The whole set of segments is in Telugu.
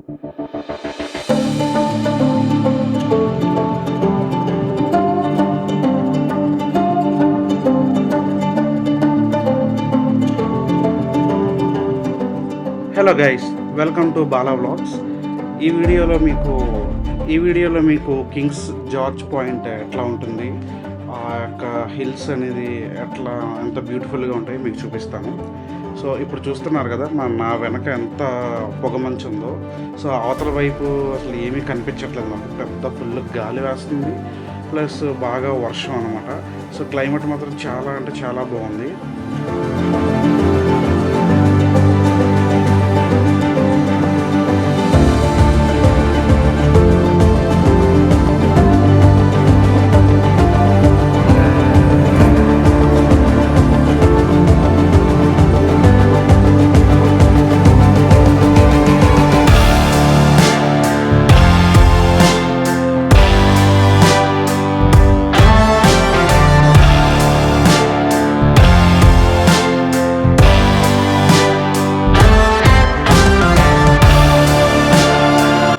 Hello guys, welcome to Bala vlogs. ఈ వీడియోలో మీకు కింగ్స్ జార్జ్ పాయింట్ ఎట్లా ఉంటుంది, ఆ యొక్క హిల్స్ అనేది ఎంత బ్యూటిఫుల్గా ఉంటాయి మీకు చూపిస్తాను. సో ఇప్పుడు చూస్తున్నారు కదా నా వెనక ఎంత పొగమంచు ఉందో. సో అవతల వైపు అసలు ఏమీ కనిపించట్లేదు, నాకు పెద్ద ఫుల్ గాలి వేస్తుంది, ప్లస్ బాగా వర్షం అనమాట. సో క్లైమేట్ మాత్రం చాలా అంటే చాలా బాగుంది.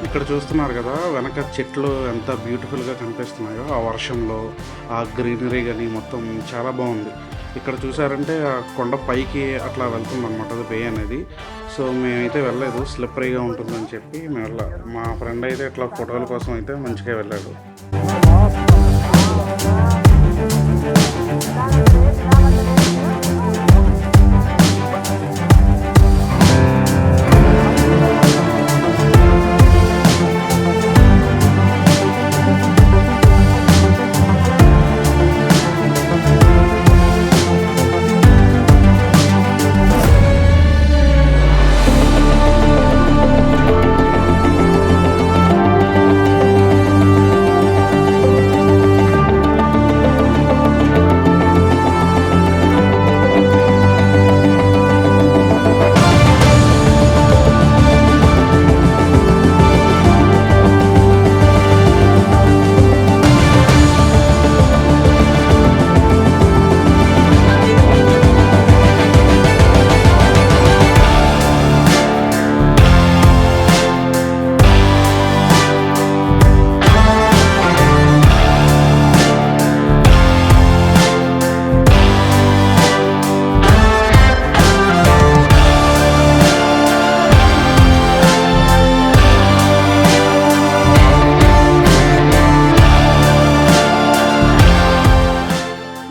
ఇక్కడ చూస్తున్నారు కదా వెనక చెట్లు ఎంత బ్యూటిఫుల్గా కనిపిస్తున్నాయో, ఆ వర్షంలో ఆ గ్రీనరీ కానీ మొత్తం చాలా బాగుంది. ఇక్కడ చూసారంటే ఆ కొండ పైకి అట్లా వెళ్తుందన్నమాట అది బే అనేది. సో మేమైతే వెళ్ళలేదు, స్లిప్పరీగా ఉంటుందని చెప్పి మేము మా ఫ్రెండ్ అయితే ఇట్లా ఫోటోల కోసం అయితే మంచిగా వెళ్ళాడు.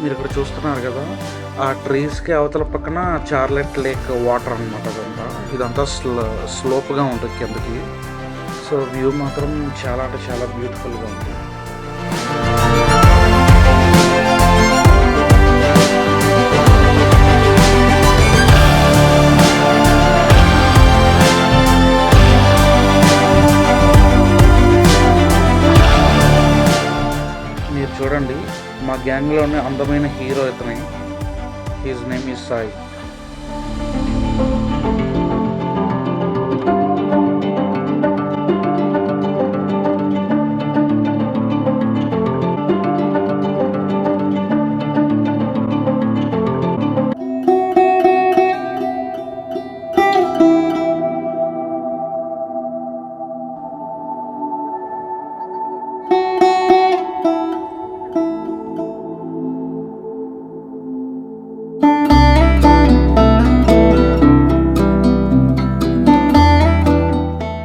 మీరు ఇక్కడ చూస్తున్నారు కదా, ఆ ట్రీస్కి అవతల పక్కన చార్లెట్ లేక్ వాటర్ అనమాట. ఇదంతా స్లోప్గా ఉంటుంది కిందకి. సో వ్యూ మాత్రం చాలా అంటే చాలా బ్యూటిఫుల్గా ఉంది. మీరు చూడండి, మా గ్యాంగ్లోనే అందమైన హీరో ఇతనే. His name is Sai.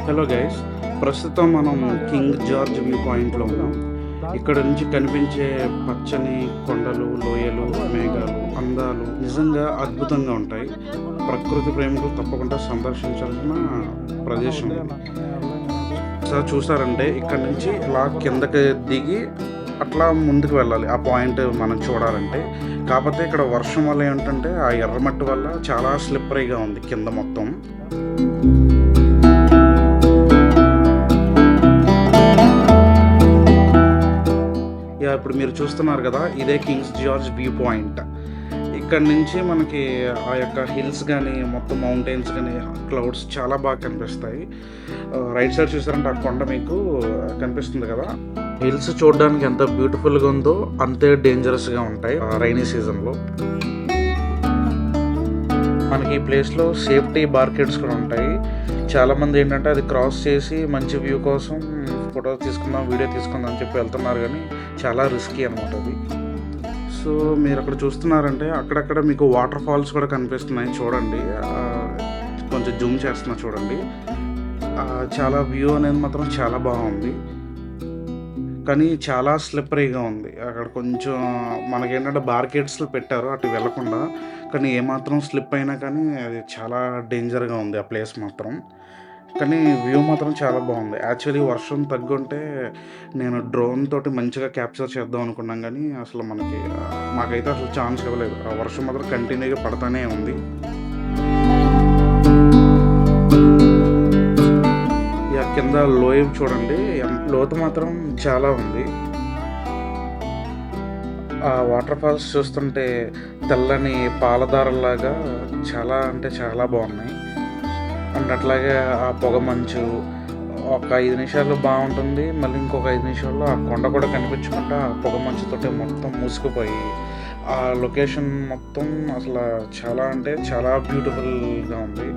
Hello guys, ప్రస్తుతం మనం కింగ్ జార్జ్ వ్యూ పాయింట్లో ఉన్నాం. ఇక్కడ నుంచి కనిపించే పచ్చని కొండలు, లోయలు, మేఘాలు, అందాలు నిజంగా అద్భుతంగా ఉంటాయి. ప్రకృతి ప్రేమికులు తప్పకుండా సందర్శించాల్సిన ప్రదేశం ఇది. సార్ చూసారంటే ఇక్కడ నుంచి ఇలా కిందకి దిగి అట్లా ముందుకు వెళ్ళాలి ఆ పాయింట్ మనం చూడాలంటే. కాకపోతే ఇక్కడ వర్షం వల్ల ఏంటంటే ఆ ఎర్రమట్టి వల్ల చాలా స్లిప్పరీగా ఉంది కింద మొత్తం. ఇప్పుడు మీరు చూస్తున్నారు కదా, ఇదే కింగ్స్ జార్జ్ వ్యూ పాయింట్. ఇక్కడ నుంచి మనకి ఆ యొక్క హిల్స్ కానీ మొత్తం మౌంటైన్స్ కానీ క్లౌడ్స్ చాలా బాగా కనిపిస్తాయి. రైట్ సైడ్ చూసారంటే ఆ కొండ మీకు కనిపిస్తుంది కదా. హిల్స్ చూడడానికి ఎంత బ్యూటిఫుల్గా ఉందో అంతే డేంజరస్గా ఉంటాయి రైనీ సీజన్లో. మనకి ఈ ప్లేస్లో సేఫ్టీ బార్కెట్స్ కూడా ఉంటాయి. చాలామంది ఏంటంటే అది క్రాస్ చేసి మంచి వ్యూ కోసం ఫోటో తీసుకుందాం, వీడియో తీసుకుందాం అని చెప్పి వెళ్తున్నారు, కానీ చాలా రిస్కీ అనమాట అది. సో మీరు అక్కడ చూస్తున్నారంటే అక్కడక్కడ మీకు వాటర్ ఫాల్స్ కూడా కనిపిస్తున్నాయి చూడండి. కొంచెం జూమ్ చేస్తున్నా చూడండి. చాలా వ్యూ అనేది మాత్రం చాలా బాగుంది, కానీ చాలా స్లిప్పరీగా ఉంది. అక్కడ కొంచెం మనకేంటంటే బార్కెట్స్‌లో పెట్టారు అటు వెళ్ళకుండా, కానీ ఏమాత్రం స్లిప్ అయినా కానీ అది చాలా డేంజర్‌గా ఉంది ఆ ప్లేస్ మాత్రం. కానీ వ్యూ మాత్రం చాలా బాగుంది. యాక్చువల్లీ వర్షం తగ్గుంటే నేను డ్రోన్ తోటి మంచిగా క్యాప్చర్ చేద్దాం అనుకున్నాం, కానీ అసలు మాకైతే అసలు ఛాన్స్ ఇవ్వలేదు. ఆ వర్షం మాత్రం కంటిన్యూగా పడతానే ఉంది. కింద లోయ చూడండి, లోతు మాత్రం చాలా ఉంది. ఆ వాటర్ ఫాల్స్ చూస్తుంటే తెల్లని పాలధారల్లాగా చాలా అంటే చాలా బాగున్నాయి. అండ్ అట్లాగే ఆ పొగ మంచు ఒక 5 నిమిషాలు బాగుంటుంది, మళ్ళీ ఇంకొక 5 నిమిషాల్లో ఆ కొండ కూడా కనిపించకుండా ఆ పొగ మంచుతోటి మొత్తం మూసుకుపోయి ఆ లొకేషన్ మొత్తం అసలు చాలా అంటే చాలా బ్యూటిఫుల్గా ఉంది.